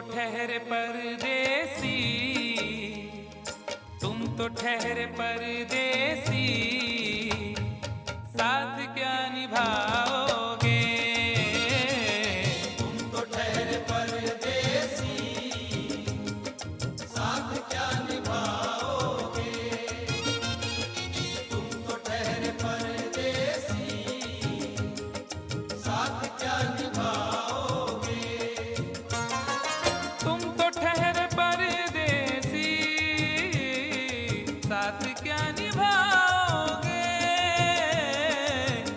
ठहरे परदेसी, तुम तो ठहरे परदेसी, साथ क्या निभाओगे? तुम तो ठहरे परदेसी, साथ क्या निभाओगे? तुम तो ठहरे परदेसी, साथ क्या निभाओगे? तुम तो ठहरे परदेसी, साथ क्या निभाओगे?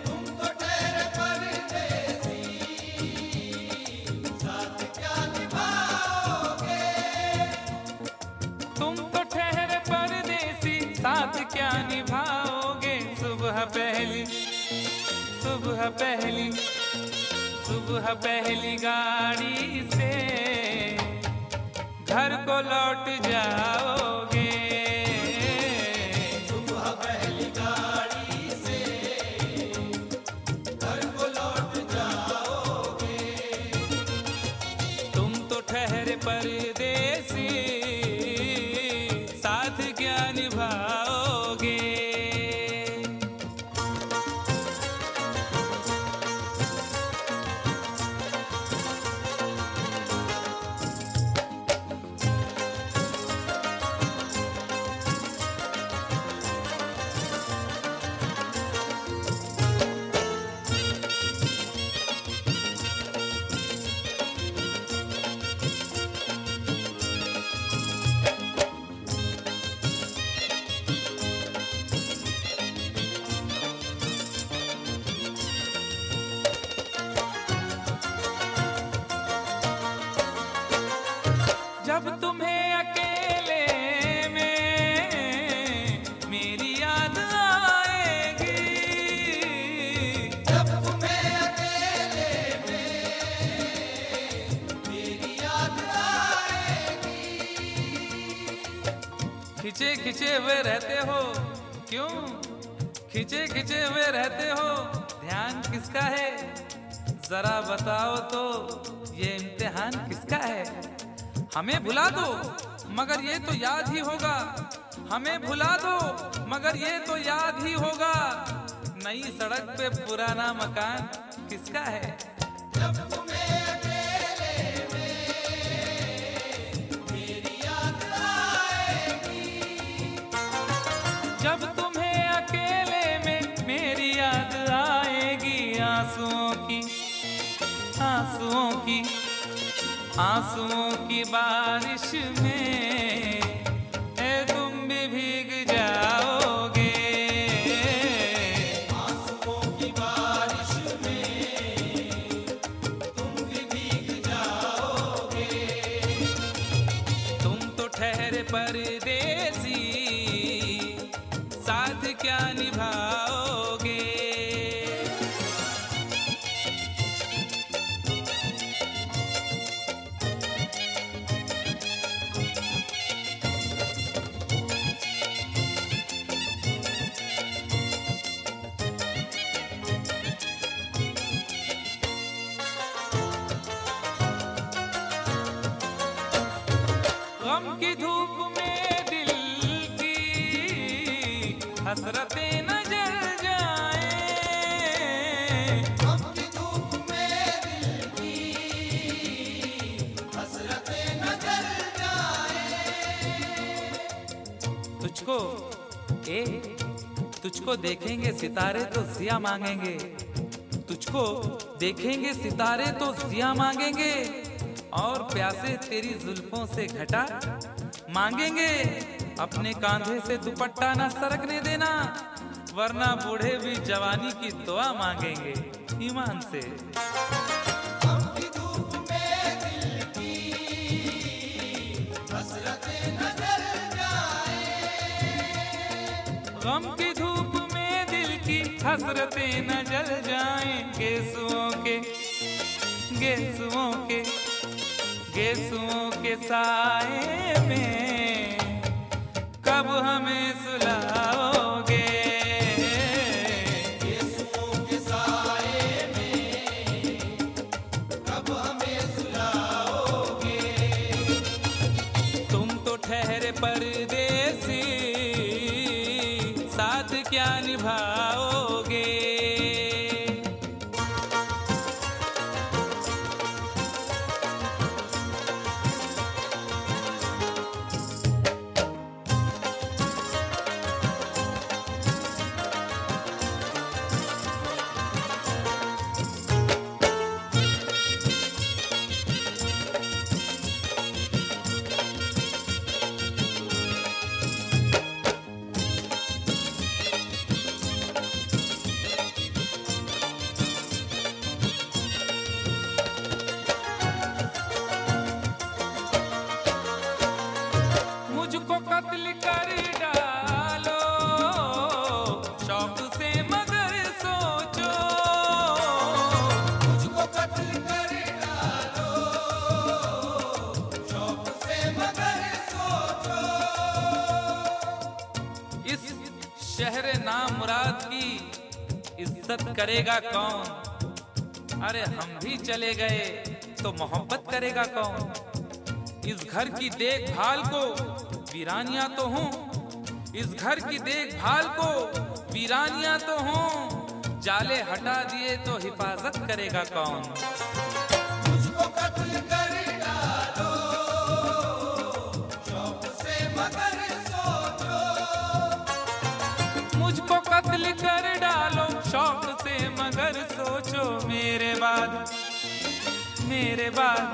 तुम तो ठहरे परदेसी, साथ क्या निभाओगे? तुम तो ठहरे परदेसी, साथ क्या निभाओगे? सुबह पहली, सुबह पहली, सुबह पहली गाड़ी से घर को लौट जाओगे। सुबह पहली गाड़ी से घर को लौट जाओगे। तुम तो ठहरे परदेसी, साथ क्या निभाओगे? जब तुम्हें अकेले में मेरी याद आएगी, जब तुम्हें अकेले में मेरी याद आएगी। खिंचे खिंचे हुए रहते हो क्यों? खिंचे खिंचे हुए रहते हो, ध्यान किसका है? जरा बताओ तो, ये इम्तिहान किसका है? हमें भुला दो मगर ये तो याद ही होगा, हमें भुला दो मगर ये तो याद ही होगा। नई सड़क पे पुराना मकान किसका है? जब तुम्हें अकेले में मेरी याद आएगी। जब तुम्हें अकेले में मेरी याद आएगी, आंसुओं की, आंसुओं की, आंसुओं की बारिश में तुम भी भीग जाओगे। आंसुओं की बारिश में तुम भी भीग जाओगे। तुम तो ठहरे परदेसी, साथ क्या निभाओगे? गम की धूप में दिल की हसरतें न जल जाएं। गम की धूप में दिल की हसरतें न जल जाएं। तुझको तुझको देखेंगे सितारे तो जिया मांगेंगे, तुझको देखेंगे सितारे तो जिया मांगेंगे, और प्यासे तेरी जुल्फों से घटा मांगेंगे। अपने कांधे से दुपट्टा ना सरकने देना, वरना बूढ़े भी जवानी की दुआ मांगेंगे ईमान से। गम की धूप में दिल की हसरतें न जल जाएं गेसुओं के गेसुओं के गेसुओं के साए में कब हमें सुलाओगे गेसुओं के साए में कब हमें सुलाओगे। तुम तो ठहरे परदेसी साथ क्या निभाओगे। मुझको कत्ल कर डालो शौक से मगर सोचो। मुझको कत्ल कर डालो शौक से मगर सोचो। इस शहर नामुराद की इज्जत करेगा कौन। अरे हम भी चले गए तो मोहब्बत करेगा कौन। इस घर की देखभाल को वीरानियां तो हूँ, इस घर की देखभाल को वीरानियां तो हूँ। जाले हटा दिए तो हिफाजत करेगा कौन। मुझको कत्ल कर डालो शौक से मगर सोचो। मुझको कत्ल कर डालो शौक से मगर सोचो। मेरे बाद मेरे बाद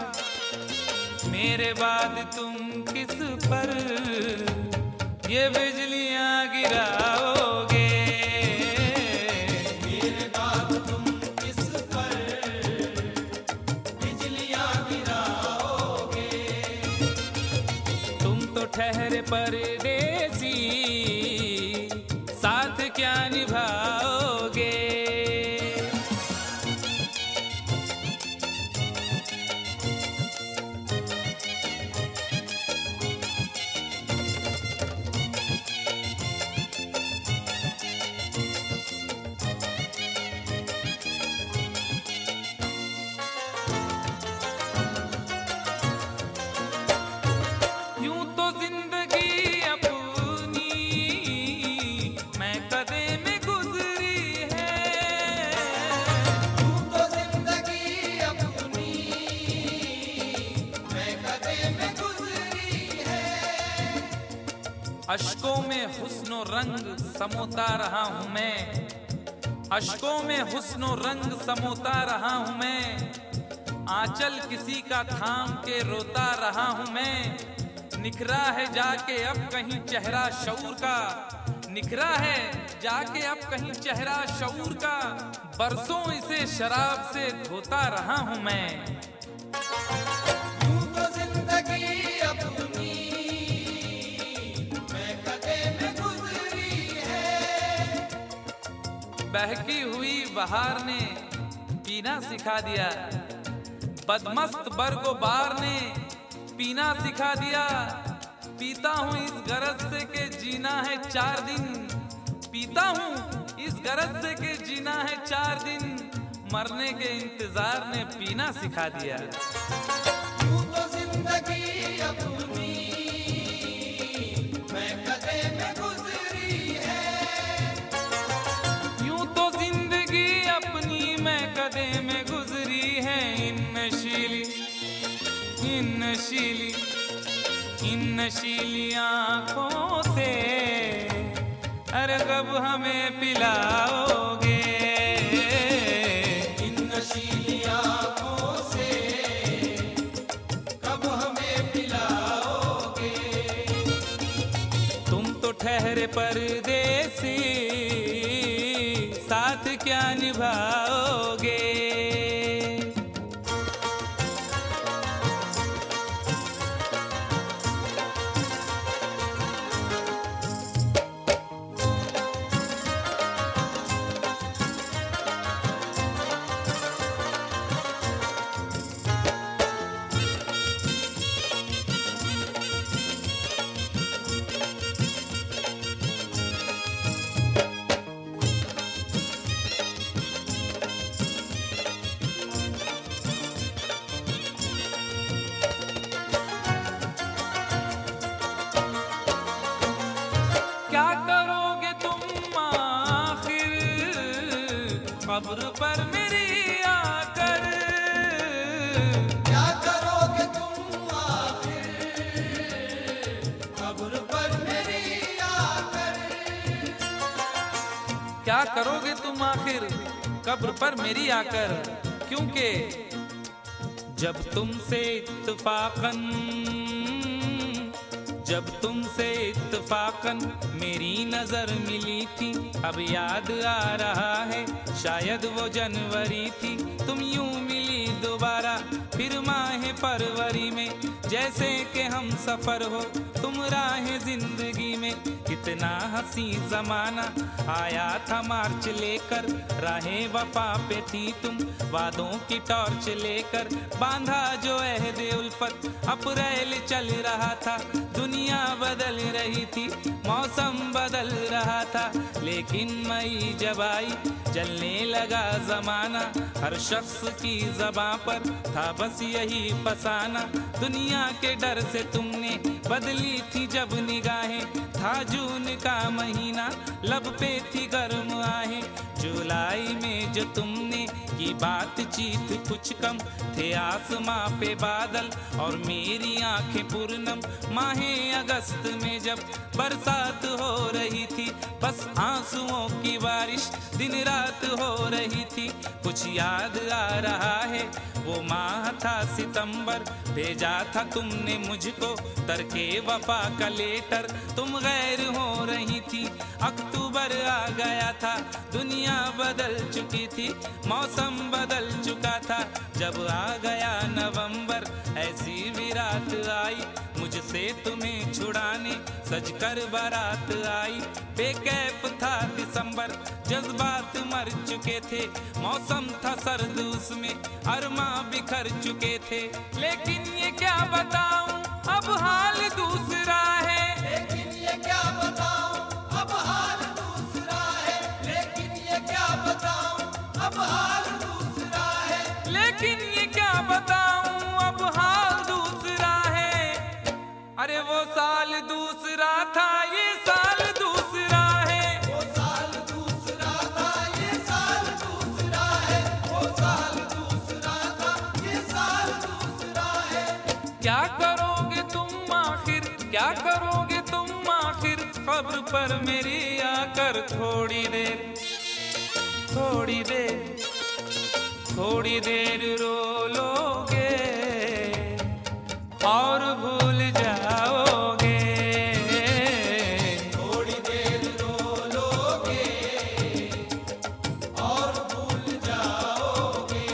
मेरे बाद तुम किस पर ये बिजलियां गिराओगे। मेरे बाद तुम किस पर बिजलियां गिराओगे। तुम तो ठहरे परदेसी साथ क्या निभाओगे। यूं तो जिंदगी अपनी मैं कदे में गुजरी है। यूं तो जिंदगी अपनी मैं कदे में गुजरी है। अश्कों में हुस्नो रंग समोता रहा हूँ मैं। अश्कों में हुस्नो रंग समोता रहा हूँ मैं। आंचल किसी का थाम के रोता रहा हूँ मैं। निखरा है जाके अब कहीं चेहरा शऊर का। निखरा है जाके अब कहीं चेहरा शऊर का। बरसों इसे शराब से धोता रहा हूँ मैं। यूं तो जिंदगी अपनी मैं कदे में गुजरी है। बहकी हुई बहार ने पीना सिखा दिया। बदमस्त बरगो बार ने पीना सिखा दिया। पीता हूँ इस गरज से के जीना है 4 दिन। पीता हूँ इस गरज से के जीना है 4 दिन। मरने के इंतजार ने पीना सिखा दिया। यूं तो जिंदगी अपनी मैं कदे में गुजरी है। यूं तो जिंदगी अपनी मैं कदे में गुजरी है। इन नशीली आंखों से अरे कब हमें पिलाओगे। इन नशीली आंखों से कब हमें पिलाओगे। तुम तो ठहरे परदेसी साथ क्या निभाओगे। कब्र पर मेरी आकर। क्या करोगे तुम आखिर कब्र पर मेरी आकर। क्या करोगे तुम आखिर कब्र पर मेरी आकर, क्योंकि जब तुमसे इत्तफाकन मेरी नजर मिली थी, अब याद आ रहा है शायद वो जनवरी थी। तुम यूं मिली दोबारा फिर माह फरवरी में, जैसे कि हम सफर हो तुम राह जिंदगी में। कितना हंसी जमाना आया था मार्च लेकर, राहे वफा पे थी तुम वादों की टॉर्च लेकर। बांधा जो अहदे उल्फत अप्रैल चल रहा था, दुनिया बदल रही थी मौसम बदल रहा था। लेकिन मई जब आई जलने लगा जमाना, हर शख्स की ज़बां पर था बस यही फसाना। दुनिया के डर से तुमने बदली थी जब निगाहें, था जून का महीना लब पे थी गर्म आहें। जुलाई में जो तुमने की बातचीत कुछ कम थे आसमां पे बादल और मेरी आंखें पूर्णम। माहे अगस्त में जब बरसात हो रही थी, बस आंसुओं की बारिश दिन रात हो रही थी। कुछ याद आ रहा है वो माह था सितंबर, भेजा था तुमने मुझको तरके वफा का लेटर। तुम गैर हो रही थी, अक्टूबर आ गया था, दुनिया बदल चुकी थी, मौसम बदल चुका था। जब आ गया नवंबर ऐसी भी रात आई, मुझसे तुम्हें छुड़ाने सजकर बारात आई। बेकैफ था दिसंबर, जज्बात मर चुके थे, मौसम था सर्द उसमें अरमा बिखर चुके थे। लेकिन ये क्या बताऊं अब हाल दूसरा है। लेकिन ये क्या बताऊं अब हाल दूसरा है। लेकिन ये क्या बताऊं अब हाल दूसरा है। लेकिन ये क्या बताऊं अब हाल दूसरा है। अरे वो साल दूसरा था ये साल दूसरा है। वो साल दूसरा था ये साल दूसरा है। वो साल दूसरा था ये साल दूसरा है। क्या करोगे तुम आखिर, क्या करोगे तुम आखिर कब्र पर मेरी आकर। थोड़ी देर थोड़ी देर थोड़ी देर रो लोगे और भूल जाओगे। थोड़ी देर रो लोगे और भूल जाओगे।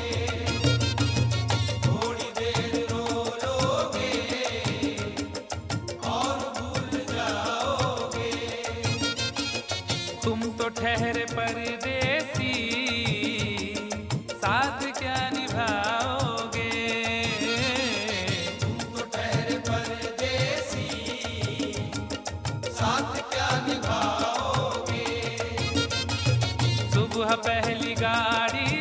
थोड़ी देर रो लोगे और भूल जाओगे। तुम तो ठहरे परदेसी, साथ क्या निभाओगे। तुम तो ठहरे परदेसी, साथ क्या निभाओगे। सुबह पहली गाड़ी